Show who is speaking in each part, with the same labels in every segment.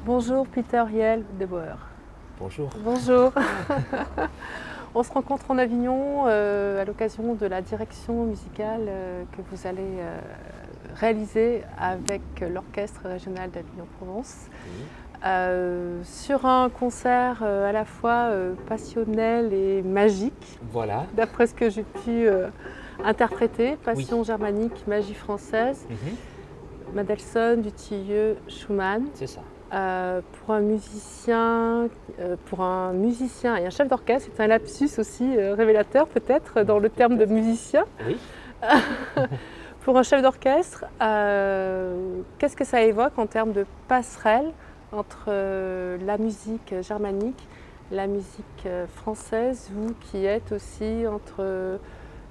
Speaker 1: Bonjour Peter Riel de Boer.
Speaker 2: Bonjour.
Speaker 1: Bonjour. On se rencontre en Avignon à l'occasion de la direction musicale que vous allez réaliser avec l'Orchestre régional d'Avignon-Provence. Sur un concert à la fois passionnel et magique,
Speaker 2: Voilà.
Speaker 1: d'après ce que j'ai pu interpréter, Passion germanique, magie française, Mendelssohn, Dutilleux, Schumann.
Speaker 2: C'est ça.
Speaker 1: Pour un musicien et un chef d'orchestre, c'est un lapsus aussi révélateur peut-être dans le terme de musicien.
Speaker 2: Oui.
Speaker 1: Pour un chef d'orchestre, qu'est-ce que ça évoque en termes de passerelle entre la musique germanique, la musique française, vous qui êtes aussi entre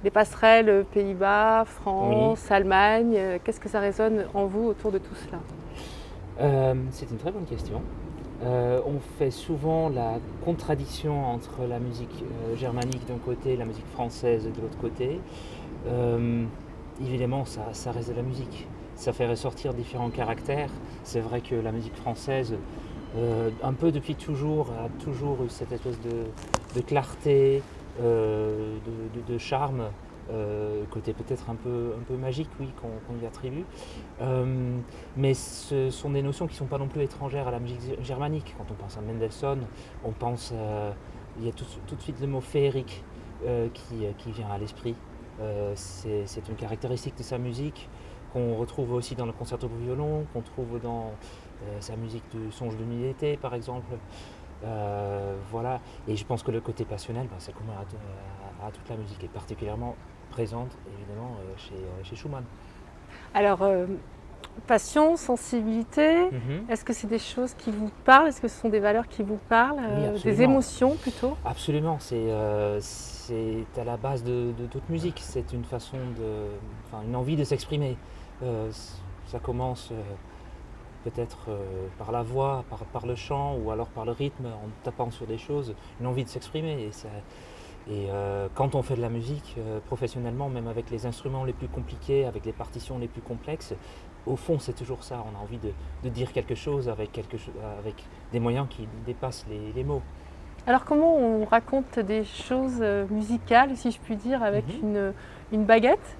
Speaker 1: les passerelles Pays-Bas, France, Allemagne, qu'est-ce que ça résonne en vous autour de tout cela ?
Speaker 2: C'est une très bonne question. On fait souvent la contradiction entre la musique germanique d'un côté et la musique française de l'autre côté. Évidemment, ça reste de la musique. Ça fait ressortir différents caractères. C'est vrai que la musique française, un peu depuis toujours, a toujours eu cette espèce de clarté, de charme. Côté peut-être un peu magique, oui, qu'on y attribue. Mais ce sont des notions qui ne sont pas non plus étrangères à la musique germanique. Quand on pense à Mendelssohn, on pense, il y a tout de suite le mot féerique qui vient à l'esprit. C'est une caractéristique de sa musique qu'on retrouve aussi dans le concerto pour violon, qu'on trouve dans sa musique de Songe de nuit d'été, par exemple. Voilà. Et je pense que le côté passionnel, c'est commun à toute la musique, et particulièrement présente évidemment chez Schumann.
Speaker 1: Alors, passion, sensibilité, est-ce que c'est des choses qui vous parlent? Est-ce que ce sont des valeurs qui vous parlent?
Speaker 2: Oui,
Speaker 1: des émotions plutôt?
Speaker 2: Absolument, c'est à la base de toute musique, c'est une façon une envie de s'exprimer. Ça commence peut-être par la voix, par le chant, ou alors par le rythme, en tapant sur des choses, une envie de s'exprimer. Et quand on fait de la musique professionnellement, même avec les instruments les plus compliqués, avec les partitions les plus complexes, au fond c'est toujours ça, on a envie de dire quelque chose avec des moyens qui dépassent les mots.
Speaker 1: Alors comment on raconte des choses musicales, si je puis dire, avec une baguette?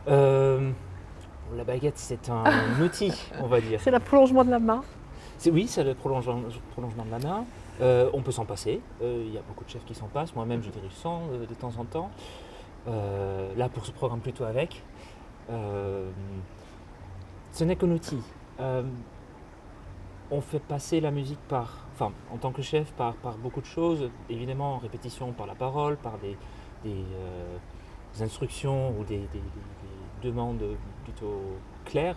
Speaker 2: La baguette, c'est un outil, on va dire.
Speaker 1: C'est le prolongement de la main.
Speaker 2: Oui, c'est le prolongement de la main. On peut s'en passer, il y a beaucoup de chefs qui s'en passent, moi-même je dirige sans de temps en temps. Là pour ce programme plutôt avec. Ce n'est qu'un outil. On fait passer la musique en tant que chef, par beaucoup de choses, évidemment en répétition par la parole, par des instructions ou des demandes plutôt claires,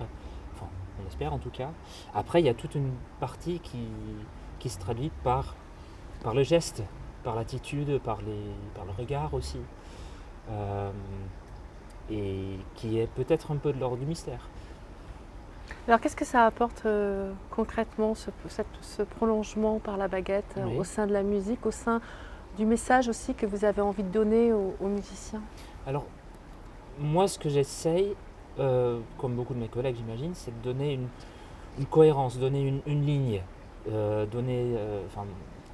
Speaker 2: enfin on espère en tout cas. Après il y a toute une partie qui se traduit par le geste, par l'attitude, par le regard aussi, et qui est peut-être un peu de l'ordre du mystère.
Speaker 1: Alors qu'est-ce que ça apporte concrètement, ce prolongement par la baguette au sein de la musique, au sein du message aussi que vous avez envie de donner aux musiciens?
Speaker 2: Alors moi ce que j'essaye, comme beaucoup de mes collègues j'imagine, c'est de donner une cohérence, donner une ligne,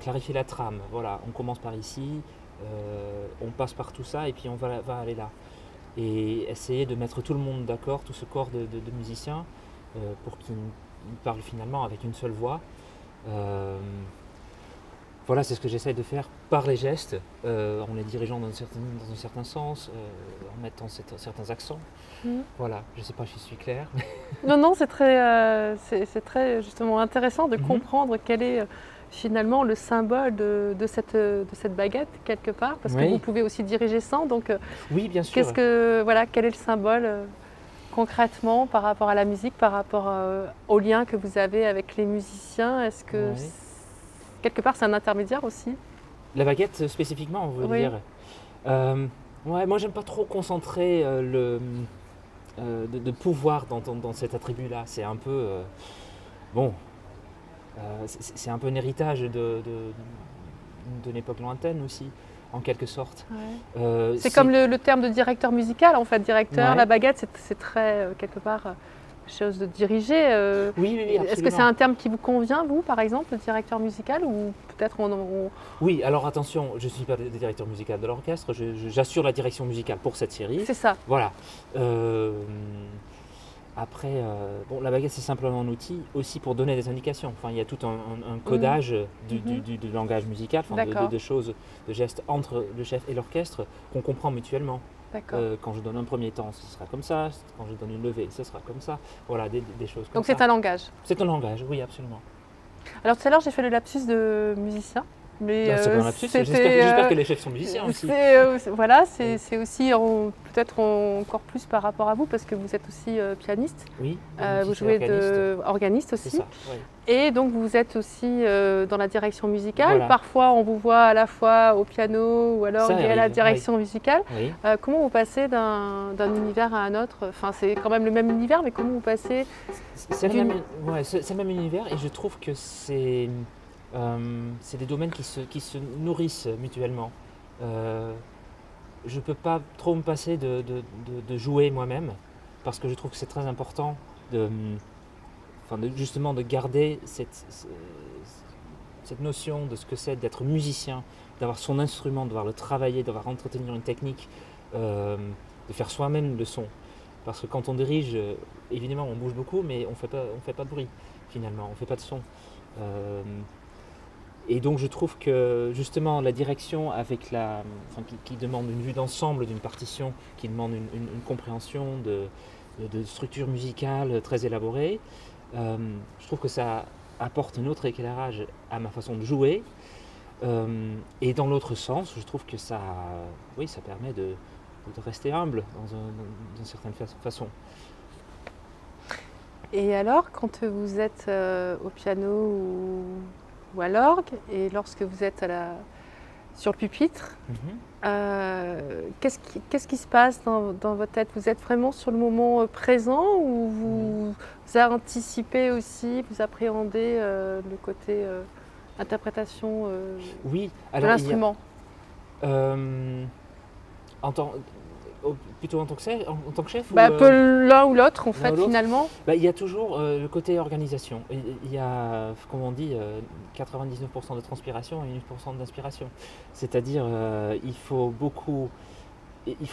Speaker 2: clarifier la trame. Voilà, on commence par ici, on passe par tout ça et puis on va aller là. Et essayer de mettre tout le monde d'accord, tout ce corps de musiciens, pour qu'ils parlent finalement avec une seule voix. Voilà, c'est ce que j'essaye de faire par les gestes, en les dirigeant dans un certain sens, en mettant certains accents. Voilà, je ne sais pas si je suis clair.
Speaker 1: Non, c'est très justement intéressant de comprendre quel est finalement le symbole de cette baguette quelque part, parce que vous pouvez aussi diriger sans. Donc,
Speaker 2: oui, bien sûr.
Speaker 1: Quel est le symbole concrètement par rapport à la musique, par rapport au lien que vous avez avec les musiciens? Est-ce que quelque part c'est un intermédiaire aussi?
Speaker 2: La baguette spécifiquement, on veut dire. Moi j'aime pas trop concentrer de pouvoir dans cet attribut-là. C'est un peu c'est un peu un héritage d'une époque lointaine aussi, en quelque sorte.
Speaker 1: C'est comme le terme de directeur musical en fait. Directeur, la baguette, c'est très quelque part chose de diriger.
Speaker 2: Oui, oui, oui,
Speaker 1: Est-ce que c'est
Speaker 2: absolument.
Speaker 1: un terme qui vous convient, vous, par exemple, le directeur musical, ou peut-être
Speaker 2: Oui, alors attention, je ne suis pas le directeur musical de l'orchestre, j'assure la direction musicale pour cette série.
Speaker 1: c'est ça.
Speaker 2: Voilà. Euh, Après, bon, la baguette, c'est simplement un outil aussi pour donner des indications. Enfin, il y a tout un codage du langage musical, enfin,
Speaker 1: D'accord.
Speaker 2: de choses, de gestes entre le chef et l'orchestre qu'on comprend mutuellement.
Speaker 1: D'accord.
Speaker 2: Quand je donne un premier temps, ce sera comme ça. Quand je donne une levée, ce sera comme ça. Voilà, des choses comme
Speaker 1: Donc
Speaker 2: ça.
Speaker 1: c'est un langage.
Speaker 2: C'est un langage, oui, absolument.
Speaker 1: Alors tout à l'heure, j'ai fait le lapsus de musicien. Mais
Speaker 2: C'est pas un lapsus,
Speaker 1: c'était,
Speaker 2: j'espère que les chefs sont musiciens aussi.
Speaker 1: voilà, c'est aussi peut-être encore plus par rapport à vous, parce que vous êtes aussi pianiste.
Speaker 2: Oui,
Speaker 1: Vous jouez organiste
Speaker 2: c'est
Speaker 1: aussi.
Speaker 2: ça, oui.
Speaker 1: Et donc vous êtes aussi dans la direction musicale.
Speaker 2: Voilà.
Speaker 1: Parfois on vous voit à la fois au piano ou alors
Speaker 2: Ça
Speaker 1: à la
Speaker 2: arrive,
Speaker 1: direction musicale.
Speaker 2: Oui.
Speaker 1: Comment vous passez d'un univers à un autre? Enfin, c'est quand même le même univers, mais comment vous passez
Speaker 2: C'est le même univers et je trouve que c'est des domaines qui se nourrissent mutuellement. Je ne peux pas trop me passer de jouer moi-même parce que je trouve que c'est très important justement de garder cette notion de ce que c'est d'être musicien, d'avoir son instrument, de devoir le travailler, devoir entretenir une technique, de faire soi-même le son. Parce que quand on dirige, évidemment on bouge beaucoup, mais on fait pas de bruit finalement, on ne fait pas de son. Et donc je trouve que justement la direction qui demande une vue d'ensemble d'une partition, qui demande une compréhension de structure musicale très élaborée, je trouve que ça apporte un autre éclairage à ma façon de jouer. Et dans l'autre sens, je trouve que ça permet de rester humble d'une certaine façon.
Speaker 1: Et alors, quand vous êtes au piano ou à l'orgue, et lorsque vous êtes sur le pupitre, qu'est-ce qui se passe dans votre tête? Vous êtes vraiment sur le moment présent, ou vous anticipez aussi, vous appréhendez le côté interprétation
Speaker 2: Oui,
Speaker 1: de l'instrument?
Speaker 2: Plutôt en tant que chef ou,
Speaker 1: peu l'un ou l'autre, en fait, finalement.
Speaker 2: Il y a toujours le côté organisation. Il y a, comme on dit, 99% de transpiration et 1% d'inspiration. C'est-à-dire, il faut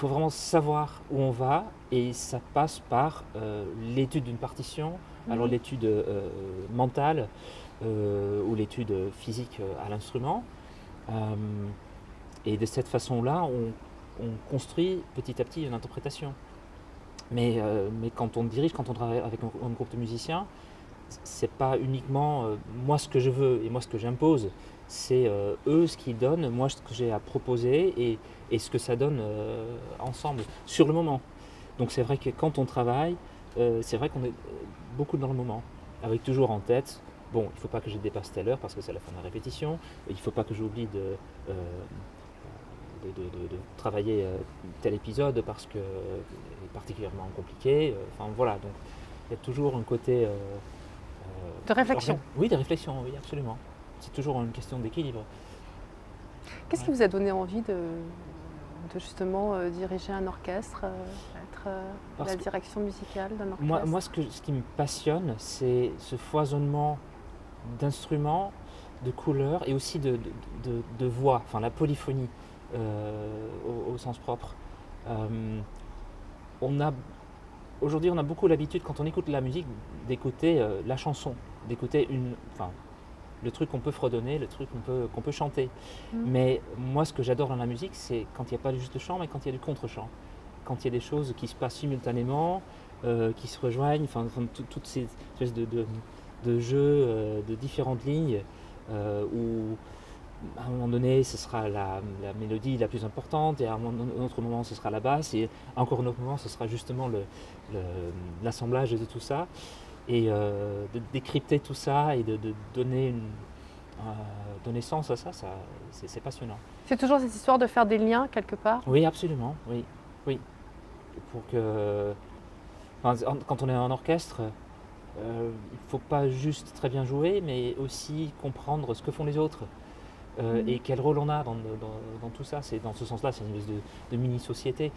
Speaker 2: vraiment savoir où on va, et ça passe par l'étude d'une partition, alors l'étude mentale ou l'étude physique à l'instrument. Et de cette façon-là, on construit petit à petit une interprétation. Mais quand on dirige, quand on travaille avec un groupe de musiciens, c'est pas uniquement moi ce que je veux et moi ce que j'impose, c'est eux ce qu'ils donnent, moi ce que j'ai à proposer et ce que ça donne ensemble, sur le moment. Donc c'est vrai que quand on travaille, c'est vrai qu'on est beaucoup dans le moment, avec toujours en tête, bon, il ne faut pas que je dépasse telle heure parce que c'est la fin de la répétition, il ne faut pas que j'oublie de travailler tel épisode parce que est particulièrement compliqué. Enfin voilà, donc il y a toujours un côté
Speaker 1: de réflexion.
Speaker 2: Oui, de réflexion, oui, absolument. C'est toujours une question d'équilibre.
Speaker 1: Qu'est-ce qui vous a donné envie de justement diriger un orchestre, être la direction musicale d'un orchestre?
Speaker 2: Moi ce qui me passionne, c'est ce foisonnement d'instruments, de couleurs et aussi de voix, enfin la polyphonie. Au sens propre. Aujourd'hui, on a beaucoup l'habitude, quand on écoute la musique, d'écouter la chanson, d'écouter le truc qu'on peut fredonner, le truc qu'on peut chanter. Mais moi, ce que j'adore dans la musique, c'est quand il n'y a pas juste de chant, mais quand il y a du contre-chant. Quand il y a des choses qui se passent simultanément, qui se rejoignent, toutes ces espèces de jeux de différentes lignes où à un moment donné, ce sera la mélodie la plus importante, et à un autre moment, ce sera la basse, et encore un autre moment, ce sera justement l'assemblage de tout ça, et de décrypter tout ça et de donner sens à ça, c'est passionnant.
Speaker 1: C'est toujours cette histoire de faire des liens quelque part?
Speaker 2: Oui, absolument, oui. Pour que, quand on est en orchestre, il ne faut pas juste très bien jouer, mais aussi comprendre ce que font les autres. Et quel rôle on a dans tout ça. Dans ce sens-là, c'est une espèce de mini-société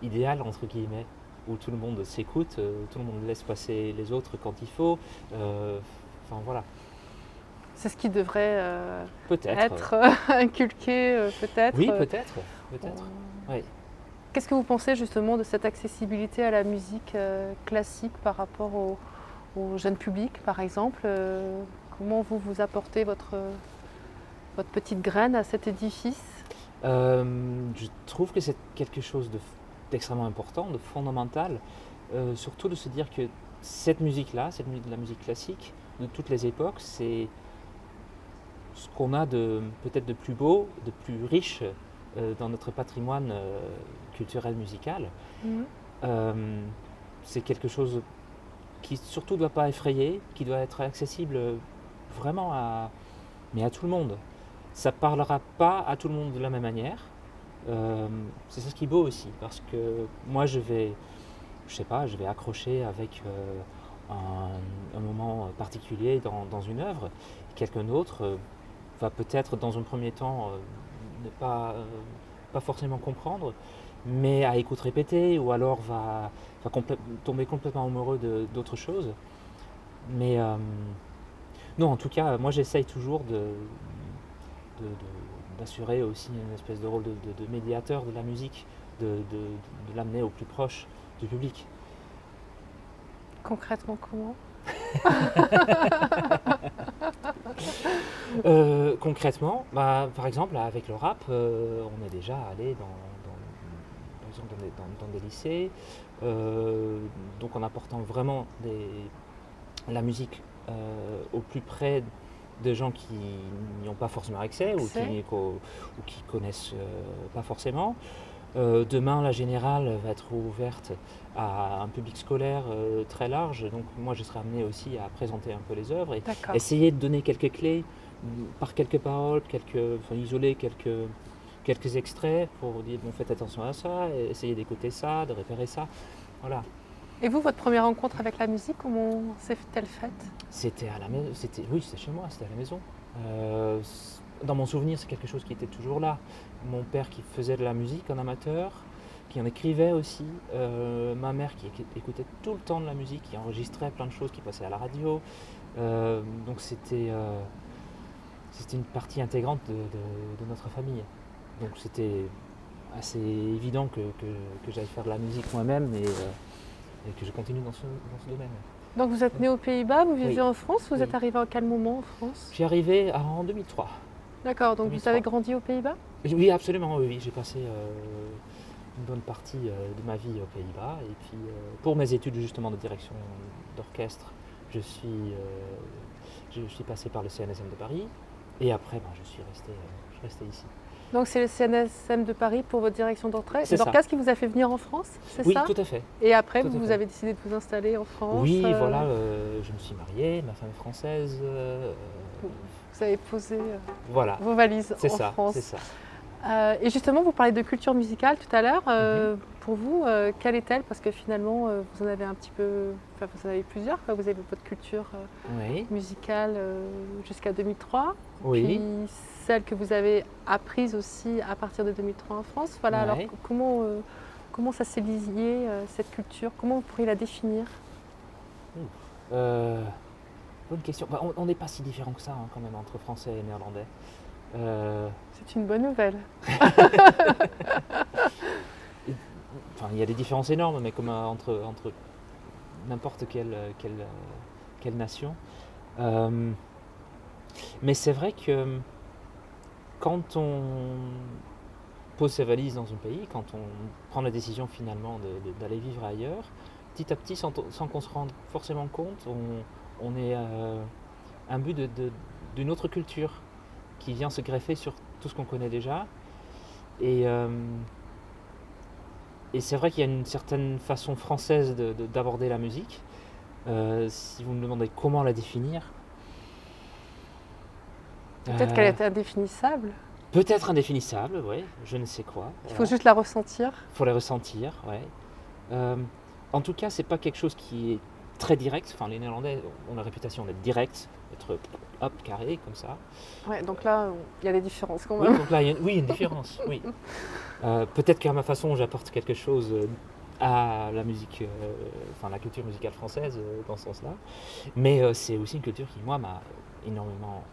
Speaker 2: idéale, entre guillemets. où tout le monde s'écoute, tout le monde laisse passer les autres quand il faut. Enfin voilà.
Speaker 1: C'est ce qui devrait
Speaker 2: Peut-être.
Speaker 1: être inculqué, peut-être.
Speaker 2: Oui, peut-être. Peut-être. Oui.
Speaker 1: Qu'est-ce que vous pensez justement de cette accessibilité à la musique classique par rapport au jeune public, par exemple comment vous apportez votre petite graine à cet édifice?
Speaker 2: Je trouve que c'est quelque chose d'extrêmement important, de fondamental, surtout de se dire que cette musique-là, la musique classique de toutes les époques, c'est ce qu'on a peut-être de plus beau, de plus riche dans notre patrimoine culturel musical. C'est quelque chose qui surtout ne doit pas effrayer, qui doit être accessible vraiment à tout le monde. Ça ne parlera pas à tout le monde de la même manière. C'est ça qui est beau aussi, parce que moi je vais accrocher avec un moment particulier dans une œuvre. Quelqu'un d'autre va peut-être dans un premier temps ne pas forcément comprendre, mais à écoute répétée, ou alors va tomber complètement amoureux d'autre chose. Mais non, en tout cas, moi j'essaye toujours d'assurer aussi une espèce de rôle de médiateur de la musique, de l'amener au plus proche du public.
Speaker 1: Concrètement, comment?
Speaker 2: Concrètement, par exemple avec le rap, on est déjà allé par exemple dans des lycées, donc en apportant vraiment la musique au plus près de gens qui n'y ont pas forcément accès ou qui connaissent pas forcément. Demain, la Générale va être ouverte à un public scolaire très large, donc moi je serai amené aussi à présenter un peu les œuvres et essayer de donner quelques clés par quelques paroles, isoler quelques extraits pour dire bon, faites attention à ça, essayez d'écouter ça, de repérer ça. Voilà.
Speaker 1: Et vous, votre première rencontre avec la musique, comment s'est-elle faite?
Speaker 2: C'était à la maison, c'était chez moi, c'était à la maison. Dans mon souvenir, c'est quelque chose qui était toujours là. Mon père qui faisait de la musique en amateur, qui en écrivait aussi. Ma mère qui écoutait tout le temps de la musique, qui enregistrait plein de choses qui passaient à la radio. Donc c'était une partie intégrante de notre famille. Donc c'était assez évident que j'aille faire de la musique moi-même et que je continue dans ce domaine.
Speaker 1: Donc vous êtes né aux Pays-Bas, vous vivez en France, vous êtes arrivé à quel moment en France?
Speaker 2: J'y arrivé en 2003.
Speaker 1: D'accord, donc
Speaker 2: 2003.
Speaker 1: Vous avez grandi aux Pays-Bas?
Speaker 2: Oui, absolument, oui. J'ai passé une bonne partie de ma vie aux Pays-Bas. Et puis pour mes études justement de direction d'orchestre, je suis passé par le CNSM de Paris. Et après, je suis resté ici.
Speaker 1: Donc c'est le CNSM de Paris pour votre direction d'orchestre.
Speaker 2: C'est
Speaker 1: l'orchestre qui vous a fait venir en France, c'est
Speaker 2: oui,
Speaker 1: ça?
Speaker 2: Oui, tout à fait.
Speaker 1: Et après, vous avez décidé de vous installer en France?
Speaker 2: Oui, voilà, je me suis marié, ma femme est française.
Speaker 1: Vous avez posé
Speaker 2: voilà.
Speaker 1: vos valises en France.
Speaker 2: C'est ça.
Speaker 1: Et justement, vous parlez de culture musicale tout à l'heure. Pour vous, quelle est-elle? Parce que finalement, vous en avez un petit peu, enfin vous en avez plusieurs. Vous avez votre culture musicale jusqu'à 2003.
Speaker 2: Oui.
Speaker 1: Puis celle que vous avez apprise aussi à partir de 2003 en France. Voilà. Alors comment ça s'est lié cette culture? Comment vous pourriez la définir?
Speaker 2: Bonne question. On n'est pas si différents que ça quand même entre français et néerlandais.
Speaker 1: C'est une bonne nouvelle.
Speaker 2: Il y a des différences énormes, mais comme entre n'importe quelle nation. Mais c'est vrai que quand on pose ses valises dans un pays, quand on prend la décision finalement d'aller vivre ailleurs, petit à petit, sans qu'on se rende forcément compte, on est un but d'une autre culture qui vient se greffer sur tout ce qu'on connaît déjà. Et c'est vrai qu'il y a une certaine façon française d'aborder la musique. Si vous me demandez comment la définir...
Speaker 1: Peut-être qu'elle est indéfinissable.
Speaker 2: Peut-être indéfinissable, oui, je ne sais quoi.
Speaker 1: Il faut juste la ressentir.
Speaker 2: Il faut la ressentir, oui. En tout cas, c'est pas quelque chose qui est très direct. Enfin, les Néerlandais ont la réputation d'être directs, d'être carré, comme ça.
Speaker 1: Ouais, donc là, il y a des différences quand même.
Speaker 2: Oui, donc là, il y a une différence, oui. Peut-être qu'à ma façon, j'apporte quelque chose à la musique, enfin la culture musicale française dans ce sens-là. Mais c'est aussi une culture qui, moi, m'a énormément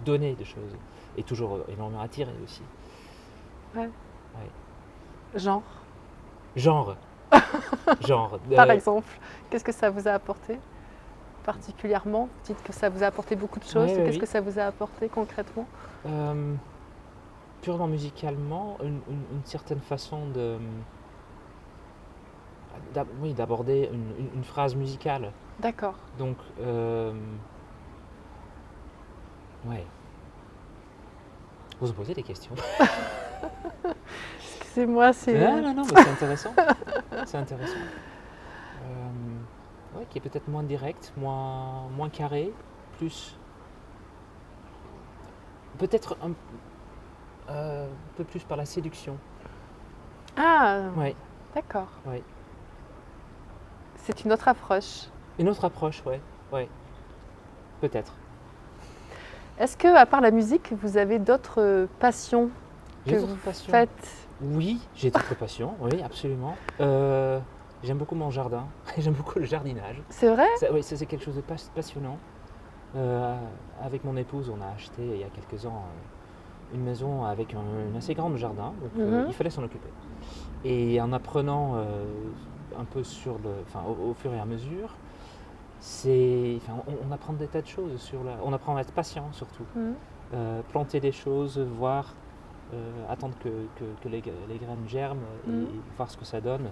Speaker 2: donné de choses et toujours énormément attiré aussi.
Speaker 1: Ouais.
Speaker 2: Ouais.
Speaker 1: Genre,
Speaker 2: Genre, genre.
Speaker 1: par exemple, qu'est-ce que ça vous a apporté particulièrement? Vous dites que ça vous a apporté beaucoup de choses.
Speaker 2: Ouais, ouais,
Speaker 1: Qu'est-ce
Speaker 2: oui.
Speaker 1: que ça vous a apporté concrètement?
Speaker 2: Purement musicalement, une certaine façon oui, d'aborder une phrase musicale.
Speaker 1: D'accord.
Speaker 2: Donc, ouais. Vous posez des questions.
Speaker 1: Excusez-moi, c'est...
Speaker 2: Non, mais c'est intéressant. C'est intéressant. Ouais, qui est peut-être moins direct, moins carré, plus. Peut-être un peu plus par la séduction.
Speaker 1: Ah,
Speaker 2: Ouais,
Speaker 1: d'accord.
Speaker 2: ouais.
Speaker 1: C'est une autre approche.
Speaker 2: Une autre approche, ouais, ouais. Peut-être.
Speaker 1: Est-ce que, à part la musique, vous avez d'autres passions que
Speaker 2: J'ai
Speaker 1: vous
Speaker 2: d'autres passions.
Speaker 1: faites?
Speaker 2: Oui, j'ai d'autres passions, oui, absolument. J'aime beaucoup mon jardin, j'aime beaucoup le jardinage.
Speaker 1: C'est vrai?
Speaker 2: Oui, ça, c'est quelque chose de passionnant. Avec mon épouse, on a acheté il y a quelques ans une maison avec un assez grand jardin, donc il fallait s'en occuper. Et en apprenant un peu au fur et à mesure, on apprend des tas de choses on apprend à être patient surtout. Planter des choses, voir, attendre que les graines germent et voir ce que ça donne.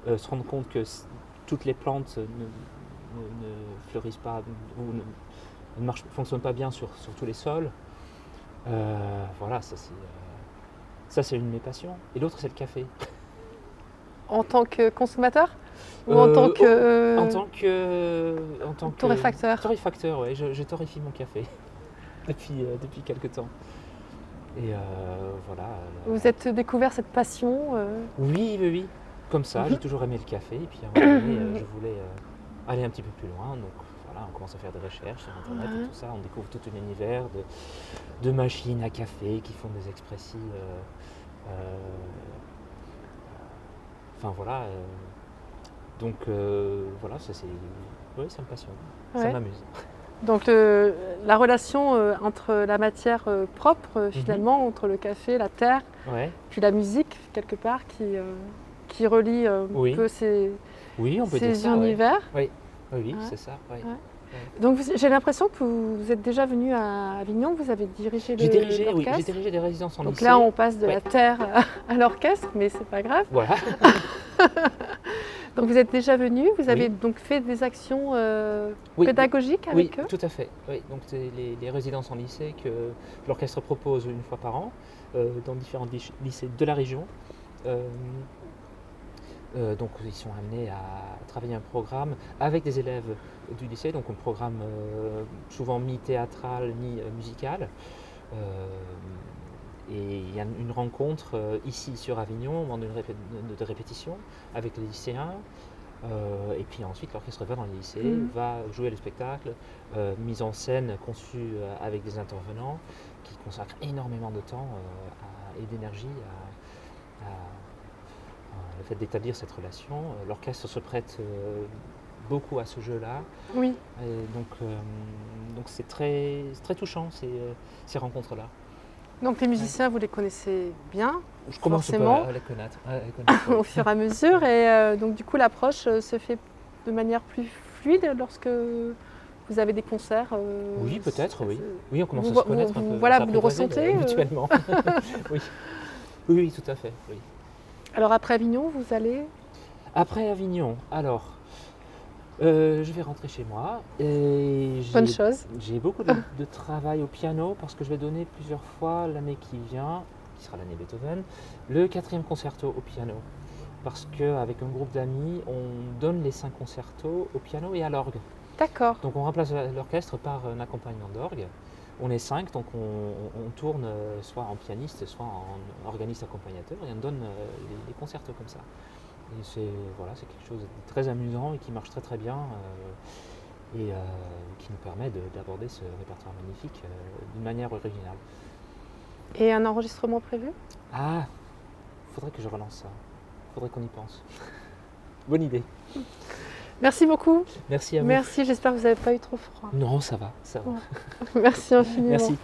Speaker 2: Se rendre compte que toutes les plantes ne fleurissent pas ou ne fonctionnent pas bien sur tous les sols. Voilà, ça c'est une de mes passions. Et l'autre, c'est le café.
Speaker 1: En tant que consommateur? Ou en tant que...
Speaker 2: En tant que
Speaker 1: torréfacteur?
Speaker 2: Torréfacteur, oui. Je torréfie mon café depuis quelques temps. Et voilà.
Speaker 1: Vous êtes découvert cette passion
Speaker 2: Oui. Comme ça, j'ai toujours aimé le café. Et puis à un moment donné, je voulais aller un petit peu plus loin. Donc voilà, on commence à faire des recherches sur Internet et tout ça. On découvre tout un univers de machines à café qui font des expressis. Enfin voilà. Donc voilà, ça me passionne. Ça
Speaker 1: Ouais.
Speaker 2: m'amuse.
Speaker 1: Donc la relation entre la matière propre finalement, entre le café, la terre,
Speaker 2: Ouais.
Speaker 1: puis la musique quelque part qui relie un
Speaker 2: Oui.
Speaker 1: peu ces
Speaker 2: Oui, on peut dire ça.
Speaker 1: univers.
Speaker 2: Oui,
Speaker 1: Ouais.
Speaker 2: c'est ça. Ouais.
Speaker 1: Ouais. Donc j'ai l'impression que vous êtes déjà venu à Avignon, que vous avez dirigé
Speaker 2: J'ai dirigé
Speaker 1: l'orchestre.
Speaker 2: des résidences en
Speaker 1: Donc
Speaker 2: lycée.
Speaker 1: là on passe de
Speaker 2: Ouais.
Speaker 1: la terre à l'orchestre, mais c'est pas grave.
Speaker 2: Voilà.
Speaker 1: Donc vous êtes déjà venu, vous avez
Speaker 2: Oui.
Speaker 1: donc fait des actions
Speaker 2: Oui.
Speaker 1: pédagogiques avec
Speaker 2: Oui,
Speaker 1: eux?
Speaker 2: tout à fait. Oui. Donc c'est les résidences en lycée que l'orchestre propose une fois par an dans différents lycées de la région. Donc ils sont amenés à travailler un programme avec des élèves du lycée, donc un programme souvent mi-théâtral, mi-musical. Et il y a une rencontre ici sur Avignon, au moment de répétition avec les lycéens. Et puis ensuite l'orchestre va dans les lycées, va jouer le spectacle, mise en scène conçue avec des intervenants qui consacrent énormément de temps et d'énergie à le fait d'établir cette relation. L'orchestre se prête beaucoup à ce jeu-là.
Speaker 1: Oui.
Speaker 2: Et donc c'est très touchant ces rencontres-là.
Speaker 1: Donc les musiciens, vous les connaissez bien,
Speaker 2: Je commence
Speaker 1: forcément,
Speaker 2: à les connaître.
Speaker 1: au fur et à mesure. Et donc du coup, l'approche se fait de manière plus fluide lorsque vous avez des concerts.
Speaker 2: Oui, peut-être, oui. Oui, on commence
Speaker 1: vous,
Speaker 2: à se connaître un peu.
Speaker 1: Voilà,
Speaker 2: ça
Speaker 1: vous le
Speaker 2: apprivoise,
Speaker 1: ressentez
Speaker 2: mutuellement. Oui, tout à fait. Oui.
Speaker 1: Alors après Avignon, vous allez...
Speaker 2: Après Avignon, alors, je vais rentrer chez moi. Et
Speaker 1: Bonne chose.
Speaker 2: J'ai beaucoup de travail au piano parce que je vais donner plusieurs fois l'année qui vient, qui sera l'année Beethoven, le 4e concerto au piano. Parce qu'avec un groupe d'amis, on donne les 5 concertos au piano et à l'orgue.
Speaker 1: D'accord.
Speaker 2: Donc on remplace l'orchestre par un accompagnement d'orgue. On est 5, donc on tourne soit en pianiste, soit en organiste accompagnateur et on donne les concertos comme ça. Et c'est quelque chose de très amusant et qui marche très très bien et qui nous permet d'aborder ce répertoire magnifique d'une manière originale.
Speaker 1: Et un enregistrement prévu?
Speaker 2: Ah, faudrait que je relance ça. Faudrait qu'on y pense. bonne idée.
Speaker 1: Merci beaucoup.
Speaker 2: Merci à vous.
Speaker 1: Merci, j'espère que vous n'avez pas eu trop froid.
Speaker 2: Non, ça va, ça va.
Speaker 1: Merci infiniment.
Speaker 2: Merci.